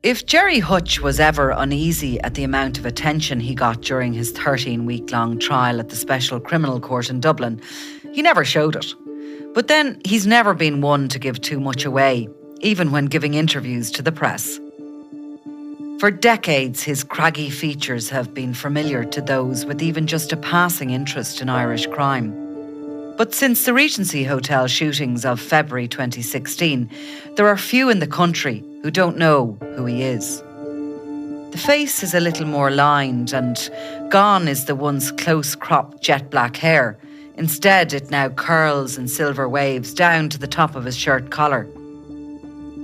If Gerry Hutch was ever uneasy at the amount of attention he got during his 13-week-long trial at the Special Criminal Court in Dublin, he never showed it. But then he's never been one to give too much away, even when giving interviews to the press. For decades, his craggy features have been familiar to those with even just a passing interest in Irish crime. But since the Regency Hotel shootings of February 2016, there are few in the country who don't know who he is. The face is a little more lined, and gone is the once close-cropped jet black hair. Instead, it now curls in silver waves down to the top of his shirt collar.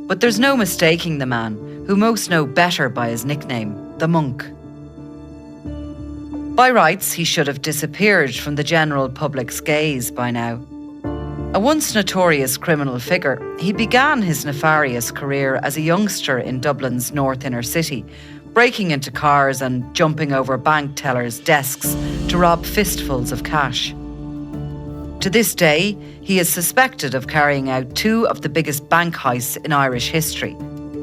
But there's no mistaking the man, who most know better by his nickname, the Monk. By rights, he should have disappeared from the general public's gaze by now. A once notorious criminal figure, he began his nefarious career as a youngster in Dublin's north inner city, breaking into cars and jumping over bank tellers' desks to rob fistfuls of cash. To this day, he is suspected of carrying out two of the biggest bank heists in Irish history.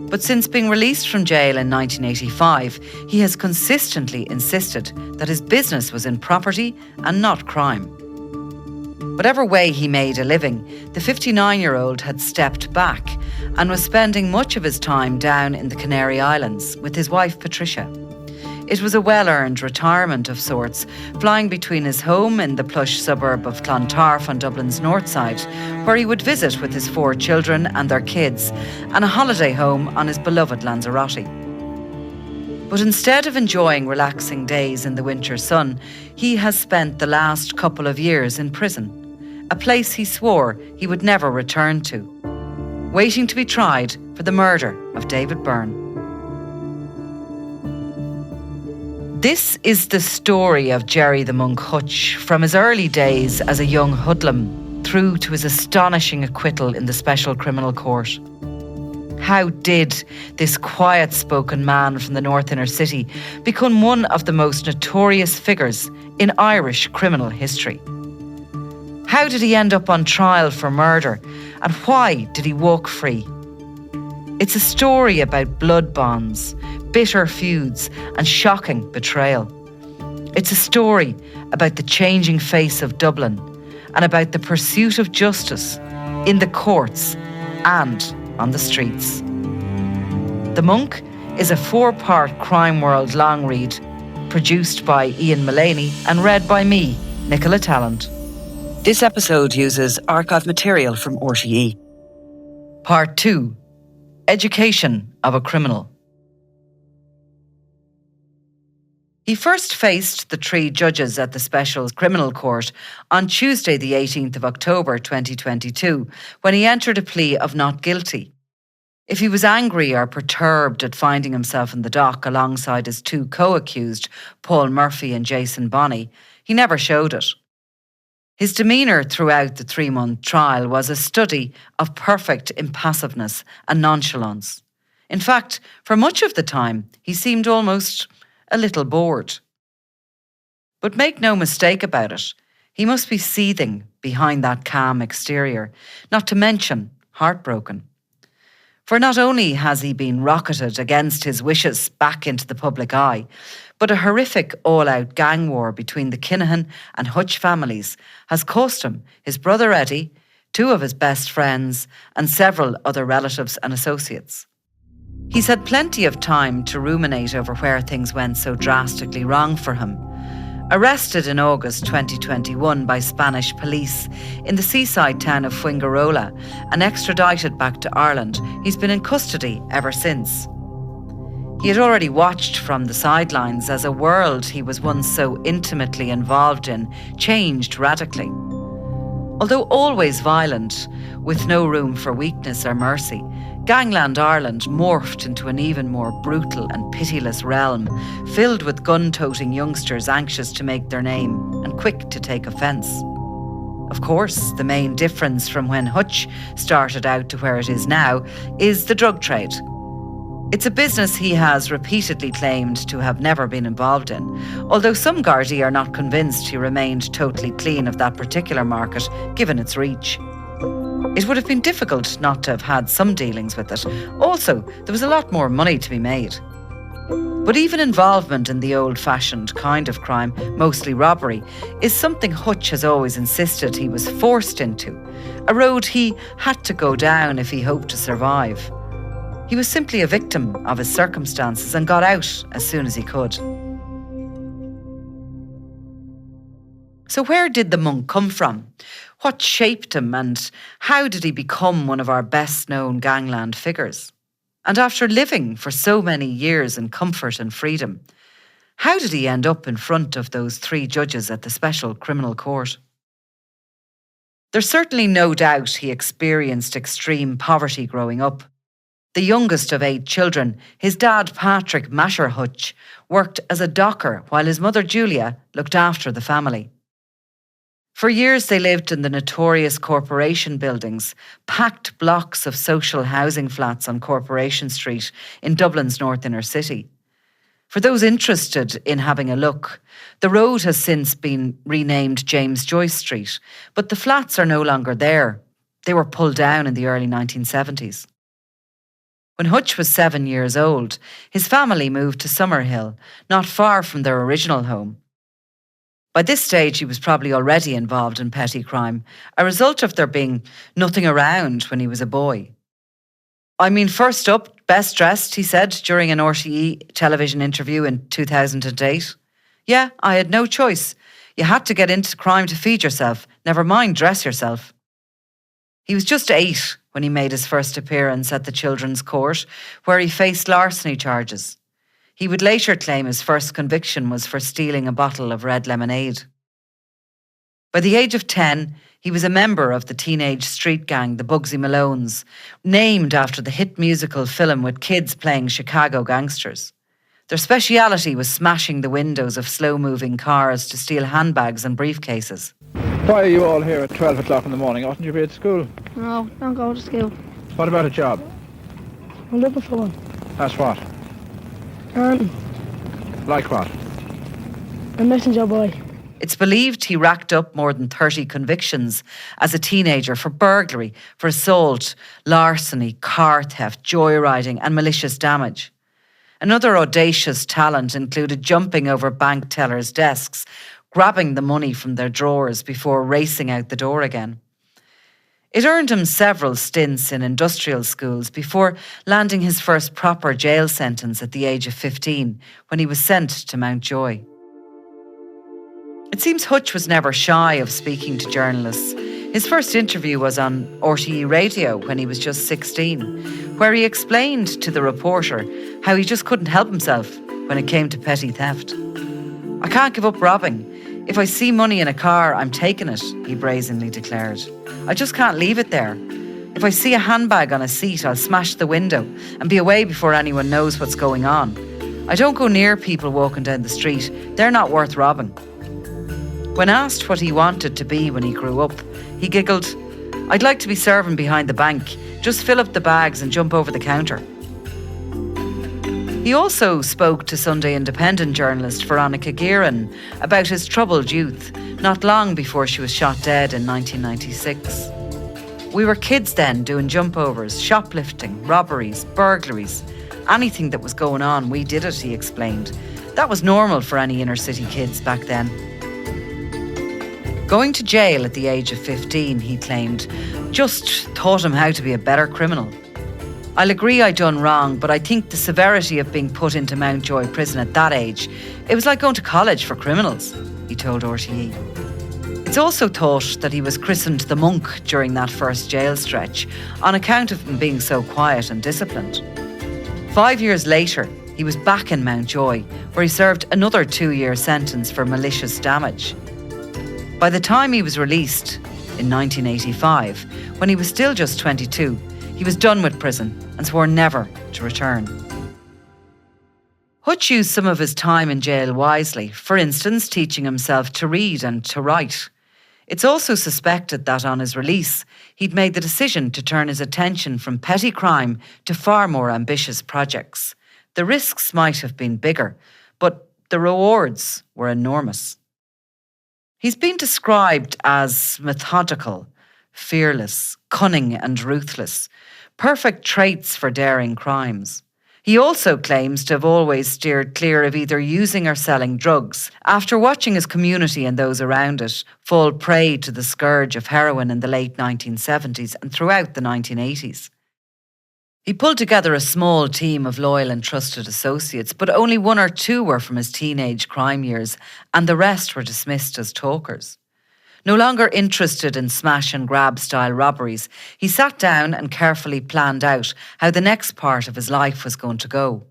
But since being released from jail in 1985, he has consistently insisted that his business was in property and not crime. Whatever way he made a living, the 59-year-old had stepped back and was spending much of his time down in the Canary Islands with his wife Patricia. It was a well-earned retirement of sorts, flying between his home in the plush suburb of Clontarf on Dublin's north side, where he would visit with his 4 children and their kids, and a holiday home on his beloved Lanzarote. But instead of enjoying relaxing days in the winter sun, he has spent the last couple of years in prison, a place he swore he would never return to, waiting to be tried for the murder of David Byrne. This is the story of Gerry the Monk Hutch, from his early days as a young hoodlum through to his astonishing acquittal in the Special Criminal Court. How did this quiet-spoken man from the north inner city become one of the most notorious figures in Irish criminal history? How did he end up on trial for murder, and why did he walk free? It's a story about blood bonds, bitter feuds, and shocking betrayal. It's a story about the changing face of Dublin and about the pursuit of justice in the courts and on the streets. The Monk is a 4-part Crime World long read, produced by Ian Mullaney and read by me, Nicola Tallant. This episode uses archive material from RTE. Part 2. Education of a Criminal. He first faced the 3 judges at the Special Criminal Court on Tuesday the 18th of October 2022, when he entered a plea of not guilty. If he was angry or perturbed at finding himself in the dock alongside his 2 co-accused, Paul Murphy and Jason Bonney, he never showed it. His demeanour throughout the 3-month trial was a study of perfect impassiveness and nonchalance. In fact, for much of the time, he seemed almost a little bored. But make no mistake about it, he must be seething behind that calm exterior, not to mention heartbroken. For not only has he been rocketed against his wishes back into the public eye, but a horrific all-out gang war between the Kinahan and Hutch families has cost him his brother Eddie, 2 of his best friends, and several other relatives and associates. He's had plenty of time to ruminate over where things went so drastically wrong for him. Arrested in August 2021 by Spanish police in the seaside town of Fuengirola and extradited back to Ireland, he's been in custody ever since. He had already watched from the sidelines as a world he was once so intimately involved in changed radically. Although always violent, with no room for weakness or mercy, Gangland Ireland morphed into an even more brutal and pitiless realm, filled with gun-toting youngsters anxious to make their name and quick to take offence. Of course, the main difference from when Hutch started out to where it is now is the drug trade. It's a business he has repeatedly claimed to have never been involved in, although some Gardaí are not convinced he remained totally clean of that particular market, given its reach. It would have been difficult not to have had some dealings with it. Also, there was a lot more money to be made. But even involvement in the old-fashioned kind of crime, mostly robbery, is something Hutch has always insisted he was forced into, a road he had to go down if he hoped to survive. He was simply a victim of his circumstances and got out as soon as he could. So where did the monk come from? What shaped him, and how did he become one of our best-known gangland figures? And after living for so many years in comfort and freedom, how did he end up in front of those 3 judges at the Special Criminal Court? There's certainly no doubt he experienced extreme poverty growing up. The youngest of 8 children, his dad Patrick Masher Hutch worked as a docker while his mother Julia looked after the family. For years they lived in the notorious corporation buildings, packed blocks of social housing flats on Corporation Street in Dublin's north inner city. For those interested in having a look, the road has since been renamed James Joyce Street, but the flats are no longer there. They were pulled down in the early 1970s. When Hutch was 7 years old, his family moved to Summerhill, not far from their original home. By this stage, he was probably already involved in petty crime, a result of there being nothing around when he was a boy. "I mean, first up, best dressed," he said during an RTE television interview in 2008. "Yeah, I had no choice. You had to get into crime to feed yourself, never mind dress yourself." He was just 8 when he made his first appearance at the Children's Court, where he faced larceny charges. He would later claim his first conviction was for stealing a bottle of red lemonade. By the age of 10, he was a member of the teenage street gang, the Bugsy Malones, named after the hit musical film with kids playing Chicago gangsters. Their speciality was smashing the windows of slow-moving cars to steal handbags and briefcases. Why are you all here at 12 o'clock in the morning? Oughtn't you be at school? No, don't go to school. What about a job? I'm looking for one. That's what? Like what? A messenger boy. It's believed he racked up more than 30 convictions as a teenager for burglary, for assault, larceny, car theft, joyriding and malicious damage. Another audacious talent included jumping over bank tellers' desks, grabbing the money from their drawers before racing out the door again. It earned him several stints in industrial schools before landing his first proper jail sentence at the age of 15, when he was sent to Mountjoy. It seems Hutch was never shy of speaking to journalists. His first interview was on RTE Radio when he was just 16, where he explained to the reporter how he just couldn't help himself when it came to petty theft. "I can't give up robbing. If I see money in a car, I'm taking it," he brazenly declared. "I just can't leave it there. If I see a handbag on a seat, I'll smash the window and be away before anyone knows what's going on. I don't go near people walking down the street. They're not worth robbing." When asked what he wanted to be when he grew up, he giggled, "I'd like to be serving behind the bank. Just fill up the bags and jump over the counter." He also spoke to Sunday Independent journalist Veronica Guerin about his troubled youth, not long before she was shot dead in 1996. "We were kids then, doing jump-overs, shoplifting, robberies, burglaries. Anything that was going on, we did it," he explained. "That was normal for any inner-city kids back then." Going to jail at the age of 15, he claimed, just taught him how to be a better criminal. "I'll agree I done wrong, but I think the severity of being put into Mountjoy prison at that age, it was like going to college for criminals," he told RTE. It's also thought that he was christened the monk during that first jail stretch, on account of him being so quiet and disciplined. 5 years later, he was back in Mountjoy, where he served another 2-year sentence for malicious damage. By the time he was released in 1985, when he was still just 22, he was done with prison and swore never to return. Hutch used some of his time in jail wisely, for instance, teaching himself to read and to write. It's also suspected that on his release, he'd made the decision to turn his attention from petty crime to far more ambitious projects. The risks might have been bigger, but the rewards were enormous. He's been described as methodical, fearless, cunning and ruthless. Perfect traits for daring crimes. He also claims to have always steered clear of either using or selling drugs, after watching his community and those around it fall prey to the scourge of heroin in the late 1970s and throughout the 1980s. He pulled together a small team of loyal and trusted associates, but only one or two were from his teenage crime years, and the rest were dismissed as talkers. No longer interested in smash and grab style robberies, he sat down and carefully planned out how the next part of his life was going to go.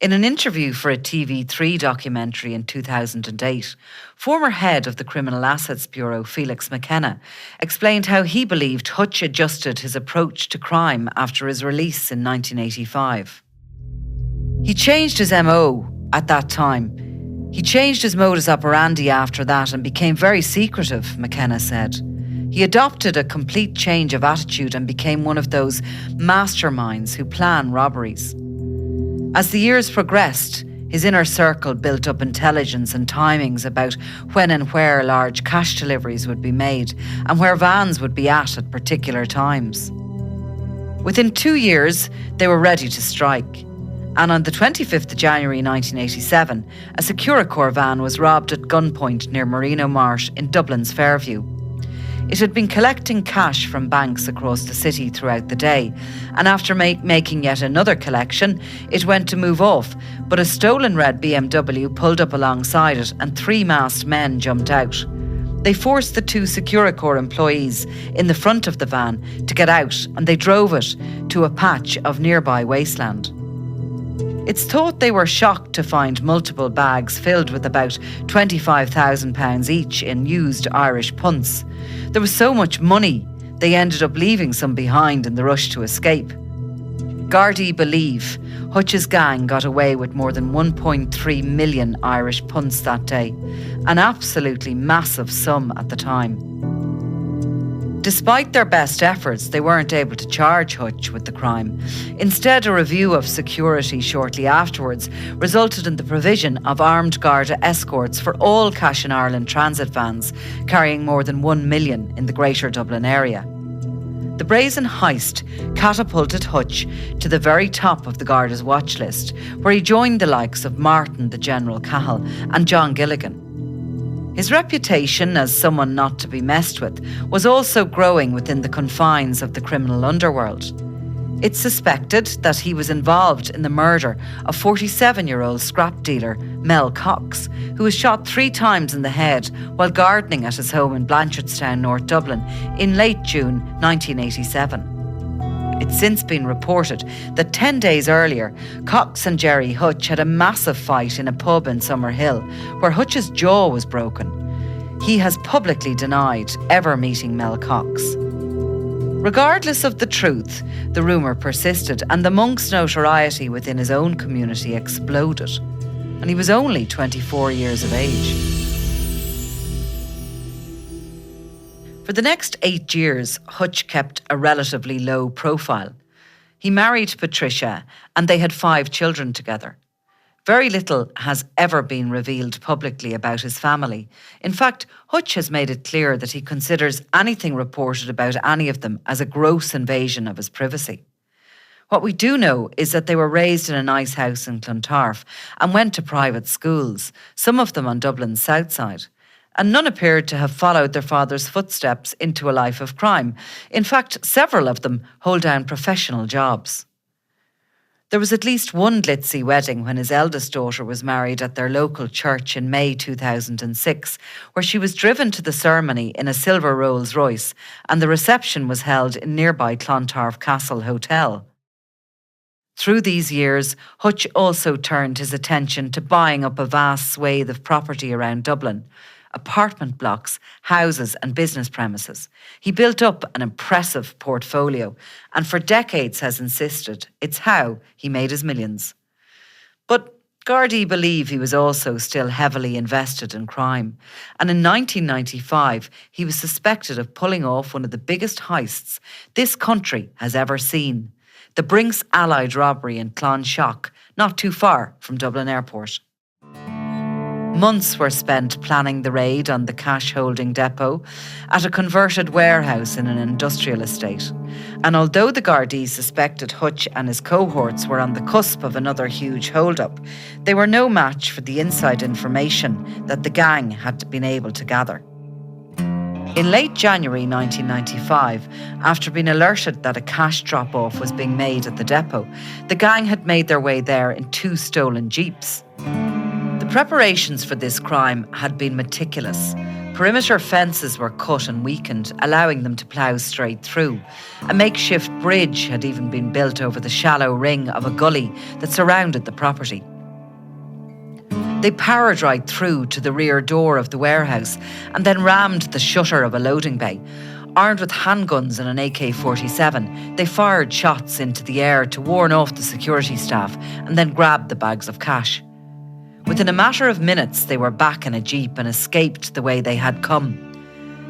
In an interview for a TV3 documentary in 2008, former head of the Criminal Assets Bureau, Felix McKenna, explained how he believed Hutch adjusted his approach to crime after his release in 1985. He changed his MO at that time. He changed his modus operandi after that and became very secretive, McKenna said. He adopted a complete change of attitude and became one of those masterminds who plan robberies. As the years progressed, his inner circle built up intelligence and timings about when and where large cash deliveries would be made and where vans would be at particular times. Within 2 years, they were ready to strike. And on the 25th of January 1987, a Securicorp van was robbed at gunpoint near Marino Marsh in Dublin's Fairview. It had been collecting cash from banks across the city throughout the day, and after making yet another collection, it went to move off, but a stolen red BMW pulled up alongside it and 3 masked men jumped out. They forced the 2 Securicorp employees in the front of the van to get out, and they drove it to a patch of nearby wasteland. It's thought they were shocked to find multiple bags filled with about £25,000 each in used Irish punts. There was so much money, they ended up leaving some behind in the rush to escape. Gardaí believe Hutch's gang got away with more than 1.3 million Irish punts that day, an absolutely massive sum at the time. Despite their best efforts, they weren't able to charge Hutch with the crime. Instead, a review of security shortly afterwards resulted in the provision of armed Garda escorts for all Cash in Ireland transit vans carrying more than 1 million in the Greater Dublin area. The brazen heist catapulted Hutch to the very top of the Garda's watch list, where he joined the likes of Martin the General Cahill and John Gilligan. His reputation as someone not to be messed with was also growing within the confines of the criminal underworld. It's suspected that he was involved in the murder of 47-year-old scrap dealer Mel Cox, who was shot 3 times in the head while gardening at his home in Blanchardstown, North Dublin, in late June 1987. It's since been reported that 10 days earlier, Cox and Gerry Hutch had a massive fight in a pub in Summerhill, where Hutch's jaw was broken. He has publicly denied ever meeting Mel Cox. Regardless of the truth, the rumour persisted and the monk's notoriety within his own community exploded. And he was only 24 years of age. For the next 8 years, Hutch kept a relatively low profile. He married Patricia and they had 5 children together. Very little has ever been revealed publicly about his family. In fact, Hutch has made it clear that he considers anything reported about any of them as a gross invasion of his privacy. What we do know is that they were raised in a nice house in Clontarf and went to private schools, some of them on Dublin's south side. And none appeared to have followed their father's footsteps into a life of crime. In fact, several of them hold down professional jobs. There was at least one glitzy wedding when his eldest daughter was married at their local church in May 2006, where she was driven to the ceremony in a silver Rolls Royce, and the reception was held in nearby Clontarf Castle Hotel. Through these years, Hutch also turned his attention to buying up a vast swathe of property around Dublin. Apartment blocks, houses and business premises. He built up an impressive portfolio and for decades has insisted it's how he made his millions. But Gardaí believe he was also still heavily invested in crime, and in 1995 he was suspected of pulling off one of the biggest heists this country has ever seen, the Brinks Allied robbery in Clonshock, not too far from Dublin Airport. Months were spent planning the raid on the cash-holding depot at a converted warehouse in an industrial estate. And although the Gardaí suspected Hutch and his cohorts were on the cusp of another huge hold-up, they were no match for the inside information that the gang had been able to gather. In late January 1995, after being alerted that a cash drop-off was being made at the depot, the gang had made their way there in 2 stolen jeeps. The preparations for this crime had been meticulous. Perimeter fences were cut and weakened, allowing them to plough straight through. A makeshift bridge had even been built over the shallow ring of a gully that surrounded the property. They powered right through to the rear door of the warehouse and then rammed the shutter of a loading bay. Armed with handguns and an AK-47, they fired shots into the air to warn off the security staff and then grabbed the bags of cash. Within a matter of minutes, they were back in a jeep and escaped the way they had come.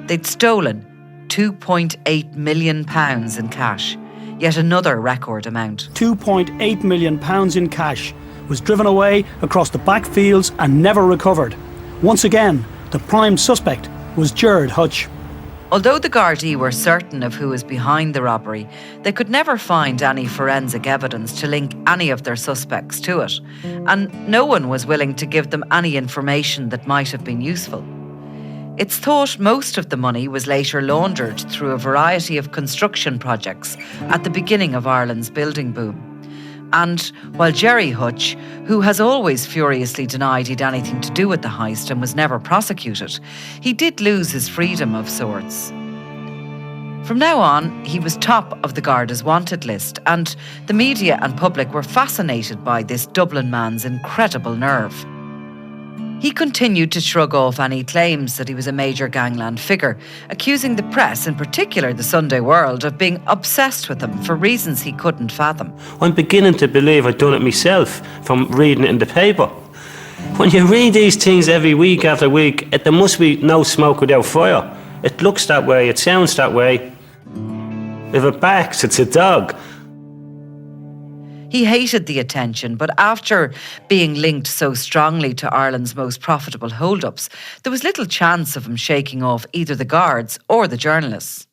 They'd stolen £2.8 million in cash, yet another record amount. £2.8 million in cash was driven away across the backfields and never recovered. Once again, the prime suspect was Gerry Hutch. Although the Gardaí were certain of who was behind the robbery, they could never find any forensic evidence to link any of their suspects to it, and no one was willing to give them any information that might have been useful. It's thought most of the money was later laundered through a variety of construction projects at the beginning of Ireland's building boom. And while Gerry Hutch, who has always furiously denied he'd anything to do with the heist and was never prosecuted, he did lose his freedom of sorts. From now on, he was top of the Garda's wanted list, and the media and public were fascinated by this Dublin man's incredible nerve. He continued to shrug off any claims that he was a major gangland figure, accusing the press, in particular the Sunday World, of being obsessed with him for reasons he couldn't fathom. I'm beginning to believe I'd done it myself from reading it in the paper. When you read these things every week after week, there must be no smoke without fire. It looks that way, it sounds that way. If it barks, it's a dog. He hated the attention, but after being linked so strongly to Ireland's most profitable hold-ups, there was little chance of him shaking off either the guards or the journalists.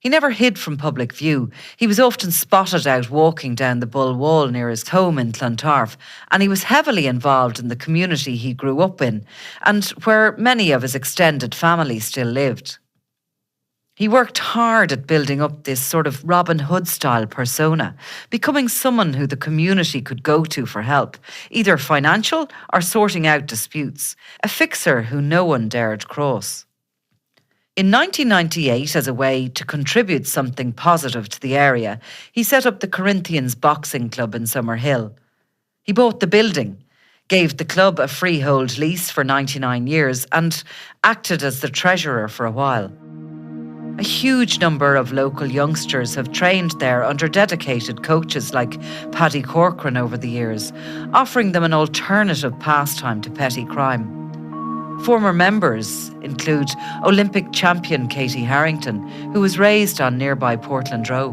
He never hid from public view. He was often spotted out walking down the Bull Wall near his home in Clontarf, and he was heavily involved in the community he grew up in, and where many of his extended family still lived. He worked hard at building up this sort of Robin Hood-style persona, becoming someone who the community could go to for help, either financial or sorting out disputes, a fixer who no one dared cross. In 1998, as a way to contribute something positive to the area, he set up the Corinthians Boxing Club in Summerhill. He bought the building, gave the club a freehold lease for 99 years and acted as the treasurer for a while. A huge number of local youngsters have trained there under dedicated coaches like Paddy Corcoran over the years, offering them an alternative pastime to petty crime. Former members include Olympic champion Katie Harrington, who was raised on nearby Portland Row.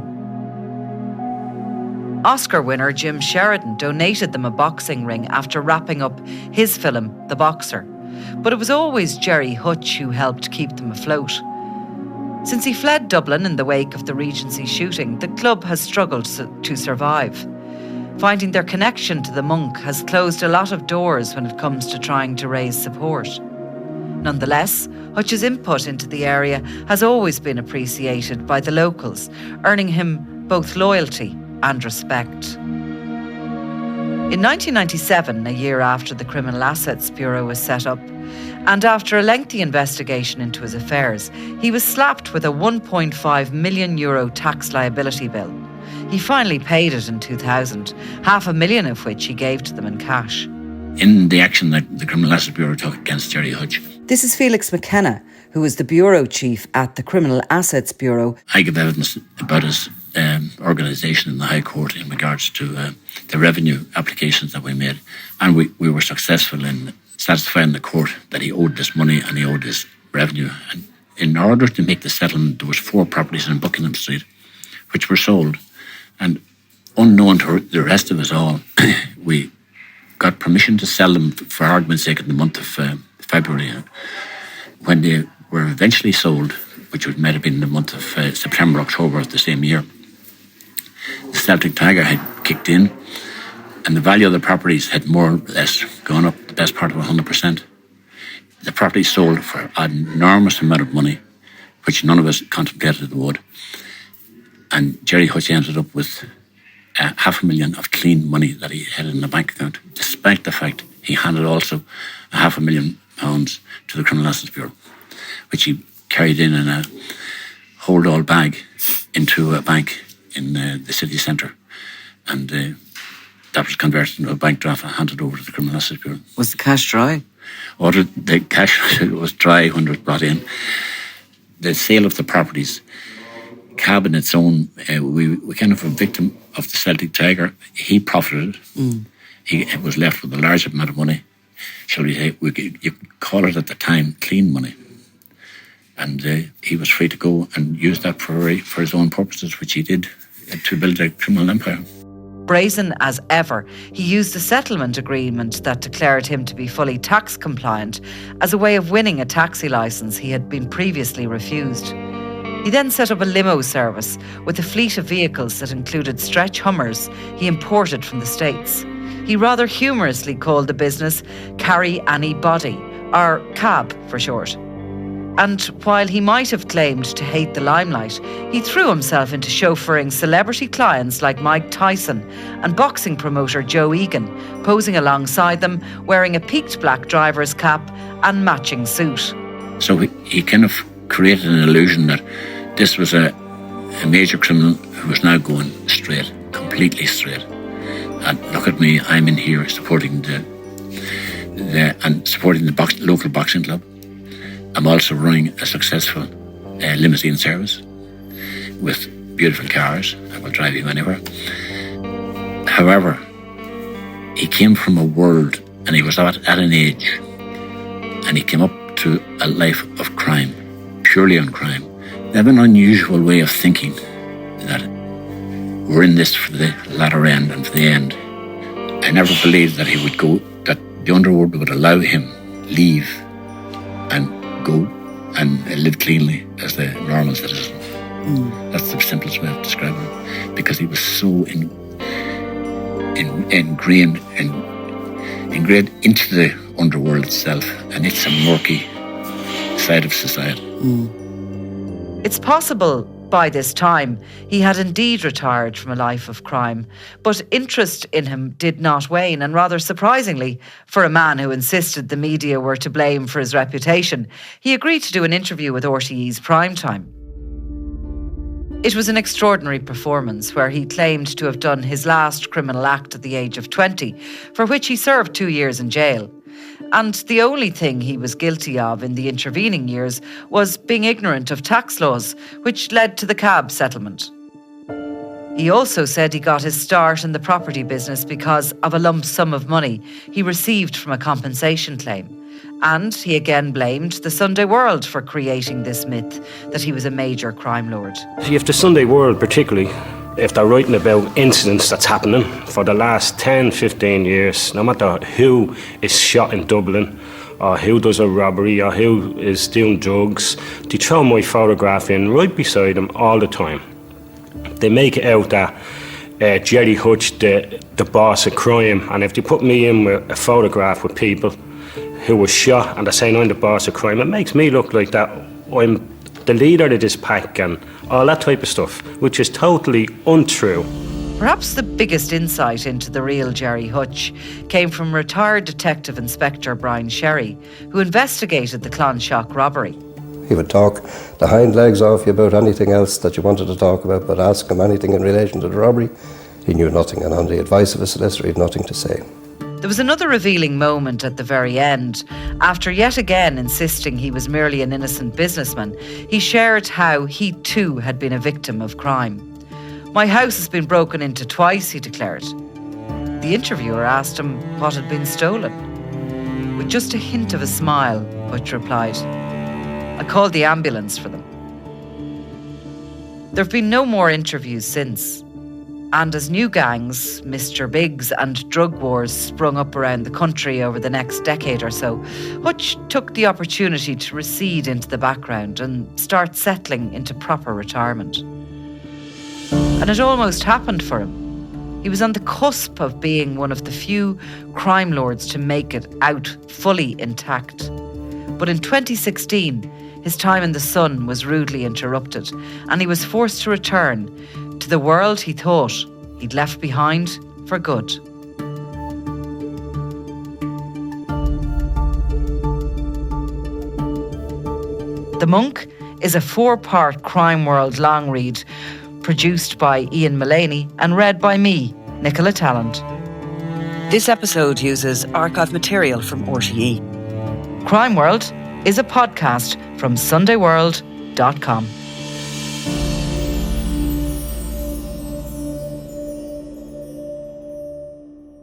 Oscar winner Jim Sheridan donated them a boxing ring after wrapping up his film The Boxer, but it was always Gerry Hutch who helped keep them afloat. Since he fled Dublin in the wake of the Regency shooting, the club has struggled to survive. Finding their connection to the monk has closed a lot of doors when it comes to trying to raise support. Nonetheless, Hutch's input into the area has always been appreciated by the locals, earning him both loyalty and respect. In 1997, a year after the Criminal Assets Bureau was set up, and after a lengthy investigation into his affairs, he was slapped with a €1.5 million tax liability bill. He finally paid it in 2000, $500,000 of which he gave to them in cash. In the action that the Criminal Assets Bureau took against Gerry Hutch, This is Felix McKenna, who is the bureau chief at the Criminal Assets Bureau. I give evidence about his organisation in the High Court in regards to the revenue applications that we made. And we were successful in satisfying the court that he owed this money and he owed this revenue. And in order to make the settlement, there was 4 properties in Buckingham Street which were sold. And unknown to the rest of us all, we got permission to sell them, for argument's sake, in the month of February. When they were eventually sold, which might have been in the month of September, October of the same year, the Celtic Tiger had kicked in, and the value of the properties had more or less gone up the best part of 100%. The property sold for an enormous amount of money, which none of us contemplated it would. And Gerry Hutch ended up with $500,000 of clean money that he had in the bank account, despite the fact he handed also £500,000 to the Criminal Justice Bureau, which he carried in a hold-all bag into a bank in the city centre. And that was converted into a bank draft and handed over to the Criminal Justice Bureau. Was the cash dry? The cash was dry when it was brought in. The sale of the properties, Cab in its own, we kind of a victim of the Celtic Tiger. He profited. He was left with a large amount of money. Shall we say, you could call it at the time clean money. And he was free to go and use that for his own purposes, which he did, to build a criminal empire. Brazen as ever, he used a settlement agreement that declared him to be fully tax compliant as a way of winning a taxi licence he had been previously refused. He then set up a limo service with a fleet of vehicles that included stretch Hummers he imported from the States. He rather humorously called the business Carry Any Body, or Cab for short. And while he might have claimed to hate the limelight, he threw himself into chauffeuring celebrity clients like Mike Tyson and boxing promoter Joe Egan, posing alongside them, wearing a peaked black driver's cap and matching suit. So he kind of created an illusion that this was a major criminal who was now going straight, completely straight. And look at me, I'm in here supporting the local boxing club. I'm also running a successful limousine service with beautiful cars. I will drive you anywhere. However, he came from a world, and he was at an age, and he came up to a life of crime, purely on crime. They have an unusual way of thinking that we're in this for the latter end and for the end. I never believed that he would go, that the underworld would allow him leave and go and live cleanly as the normal citizen. That's the simplest way of describing him, because he was so ingrained into the underworld itself, and it's a murky side of society. It's possible by this time he had indeed retired from a life of crime, but interest in him did not wane, and rather surprisingly, for a man who insisted the media were to blame for his reputation, he agreed to do an interview with RTÉ's Primetime. It was an extraordinary performance where he claimed to have done his last criminal act at the age of 20, for which he served 2 years in jail. And the only thing he was guilty of in the intervening years was being ignorant of tax laws, which led to the Cab settlement. He also said he got his start in the property business because of a lump sum of money he received from a compensation claim. And he again blamed the Sunday World for creating this myth that he was a major crime lord. If the Sunday World particularly, if they're writing about incidents that's happening for the last 10, 15 years, no matter who is shot in Dublin, or who does a robbery, or who is doing drugs, they throw my photograph in right beside them all the time. They make it out that Gerry Hutch, the boss of crime, and if they put me in with a photograph with people who was shot and they're saying I'm the boss of crime, it makes me look like that I'm the leader of this pack and all that type of stuff, which is totally untrue. Perhaps the biggest insight into the real Gerry Hutch came from retired Detective Inspector Brian Sherry, who investigated the Clonshock robbery. He would talk the hind legs off you about anything else that you wanted to talk about, but ask him anything in relation to the robbery, he knew nothing, and on the advice of a solicitor, he had nothing to say. There was another revealing moment at the very end. After yet again insisting he was merely an innocent businessman, he shared how he too had been a victim of crime. "My house has been broken into twice," he declared. The interviewer asked him what had been stolen. With just a hint of a smile, Hutch replied, "I called the ambulance for them." There have been no more interviews since. And as new gangs, Mr. Biggs and drug wars sprung up around the country over the next decade or so, Hutch took the opportunity to recede into the background and start settling into proper retirement. And it almost happened for him. He was on the cusp of being one of the few crime lords to make it out fully intact. But in 2016, his time in the sun was rudely interrupted, and he was forced to return to the world he thought he'd left behind for good. The Monk is a 4-part Crime World long read produced by Ian Mullaney and read by me, Nicola Tallant. This episode uses archive material from RTE. Crime World is a podcast from SundayWorld.com.